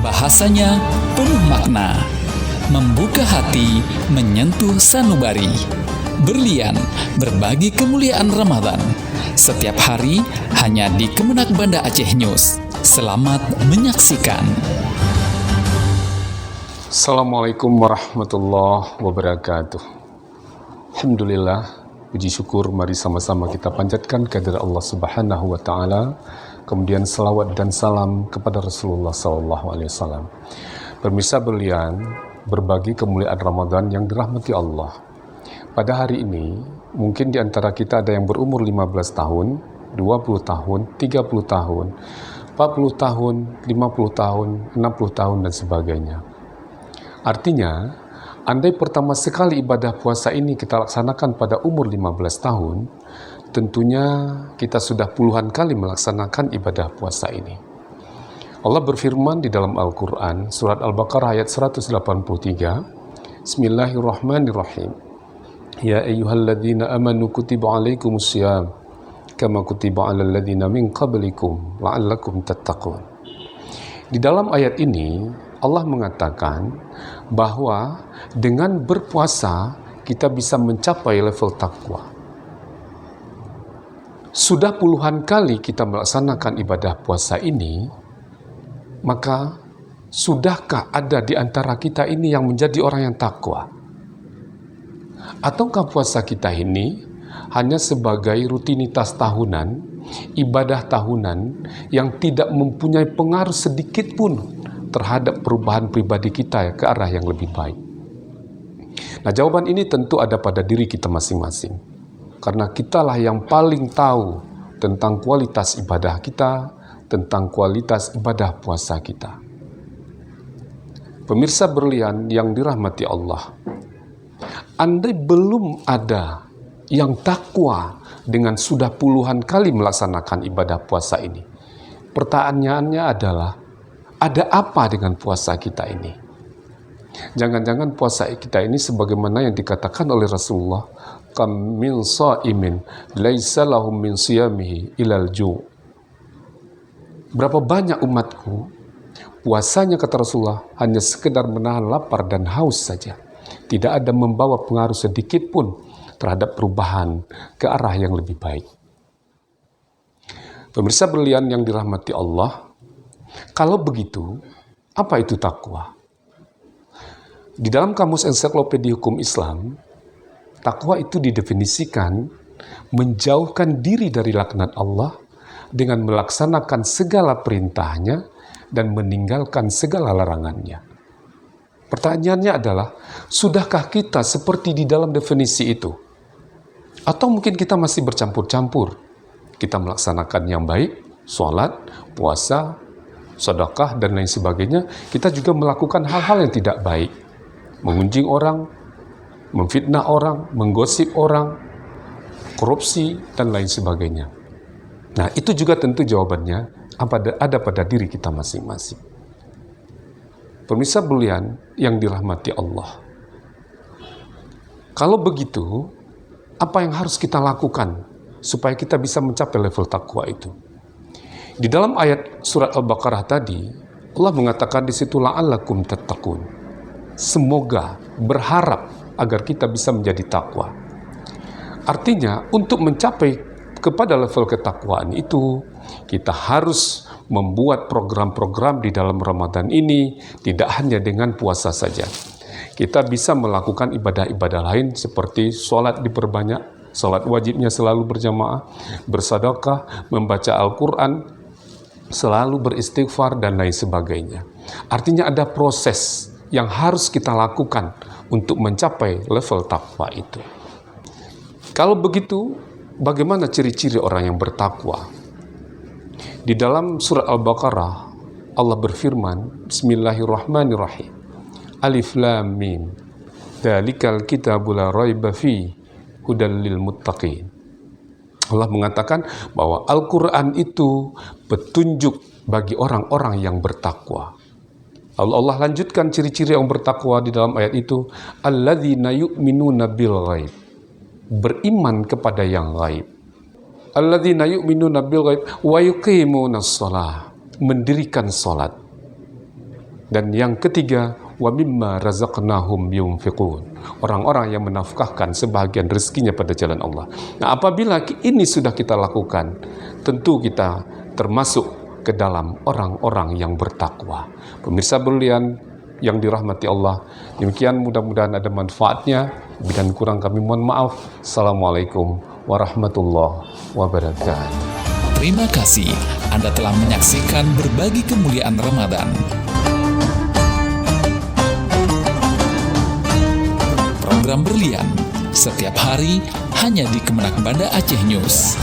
Bahasanya penuh makna, membuka hati, menyentuh sanubari. Berlian, berbagi kemuliaan Ramadan. Setiap hari hanya di Kemenak Banda Aceh News. Selamat menyaksikan. Assalamualaikum warahmatullahi wabarakatuh. Alhamdulillah, puji syukur mari sama-sama kita panjatkan kehadirat Allah Subhanahu wa taala. Kemudian salawat dan salam kepada Rasulullah SAW. Pemirsa berlian, berbagi kemuliaan Ramadan yang dirahmati Allah. Pada hari ini, mungkin di antara kita ada yang berumur 15 tahun, 20 tahun, 30 tahun, 40 tahun, 50 tahun, 60 tahun, dan sebagainya. Artinya, andai pertama sekali ibadah puasa ini kita laksanakan pada umur 15 tahun, tentunya kita sudah puluhan kali melaksanakan ibadah puasa ini. Allah berfirman di dalam Al-Quran, surat Al-Baqarah ayat 183, Bismillahirrahmanirrahim. Ya ayyuhalladzina amanu kutiba alaikumussyam, kama kutiba alal ladzina min qablikum, la'allakum tattaqun. Di dalam ayat ini, Allah mengatakan bahwa dengan berpuasa kita bisa mencapai level takwa. Sudah puluhan kali kita melaksanakan ibadah puasa ini, maka sudahkah ada di antara kita ini yang menjadi orang yang takwa? Ataukah puasa kita ini hanya sebagai rutinitas tahunan, ibadah tahunan yang tidak mempunyai pengaruh sedikit pun terhadap perubahan pribadi kita ke arah yang lebih baik? Nah, jawaban ini tentu ada pada diri kita masing-masing. Karena kitalah yang paling tahu tentang kualitas ibadah kita, tentang kualitas ibadah puasa kita. Pemirsa berlian yang dirahmati Allah, andai belum ada yang takwa dengan sudah puluhan kali melaksanakan ibadah puasa ini, pertanyaannya adalah, ada apa dengan puasa kita ini? Jangan-jangan puasa kita ini sebagaimana yang dikatakan oleh Rasulullah, kam min sha'imin laisa lahum min siyamihi ilal ju'. Berapa banyak umatku puasanya, kata Rasulullah, hanya sekedar menahan lapar dan haus saja, tidak ada membawa pengaruh sedikit pun terhadap perubahan ke arah yang lebih baik. Pemirsa berlian yang dirahmati Allah, kalau begitu, apa itu takwa? Di dalam Kamus Ensiklopedia Hukum Islam, takwa itu didefinisikan menjauhkan diri dari laknat Allah dengan melaksanakan segala perintahnya dan meninggalkan segala larangannya. Pertanyaannya adalah, sudahkah kita seperti di dalam definisi itu? Atau mungkin kita masih bercampur-campur? Kita melaksanakan yang baik, sholat, puasa, sedekah, dan lain sebagainya. Kita juga melakukan hal-hal yang tidak baik. Mengunjing orang, memfitnah orang, menggosip orang, korupsi, dan lain sebagainya. Nah, itu juga tentu jawabannya ada pada diri kita masing-masing. Pemirsa berlian yang dirahmati Allah, kalau begitu, apa yang harus kita lakukan supaya kita bisa mencapai level takwa itu? Di dalam ayat surat Al-Baqarah tadi, Allah mengatakan di situ la'allakum tattaqun. Semoga, berharap agar kita bisa menjadi takwa. Artinya, untuk mencapai kepada level ketakwaan itu, kita harus membuat program-program di dalam Ramadan ini, tidak hanya dengan puasa saja. Kita bisa melakukan ibadah-ibadah lain seperti sholat diperbanyak, sholat wajibnya selalu berjamaah, bersedekah, membaca Al-Quran, selalu beristighfar, dan lain sebagainya. Artinya ada proses yang harus kita lakukan untuk mencapai level takwa itu. Kalau begitu, bagaimana ciri-ciri orang yang bertakwa? Di dalam surat Al-Baqarah, Allah berfirman, Bismillahirrahmanirrahim. Alif Lam Mim. Dzalikal kitabu la raiba fi hudal lil muttaqin. Allah mengatakan bahwa Al-Quran itu petunjuk bagi orang-orang yang bertakwa. Allah lanjutkan ciri-ciri yang bertakwa di dalam ayat itu, alladzina yu'minuna bil ghaib, beriman kepada yang gaib. Alladzina yu'minuna bil ghaib wa yuqimunas shalah, mendirikan salat. Dan yang ketiga, wa mimma razaqnahum yunfiqun. Orang-orang yang menafkahkan sebahagian rezekinya pada jalan Allah. Nah, apabila ini sudah kita lakukan, tentu kita termasuk ke dalam orang-orang yang bertakwa. Pemirsa berlian yang dirahmati Allah, demikian mudah-mudahan ada manfaatnya. Dan kurang kami mohon maaf. Assalamualaikum warahmatullahi wabarakatuh. Terima kasih Anda telah menyaksikan Berbagi Kemuliaan Ramadan. Program Berlian setiap hari hanya di Kemenak Banda Aceh News.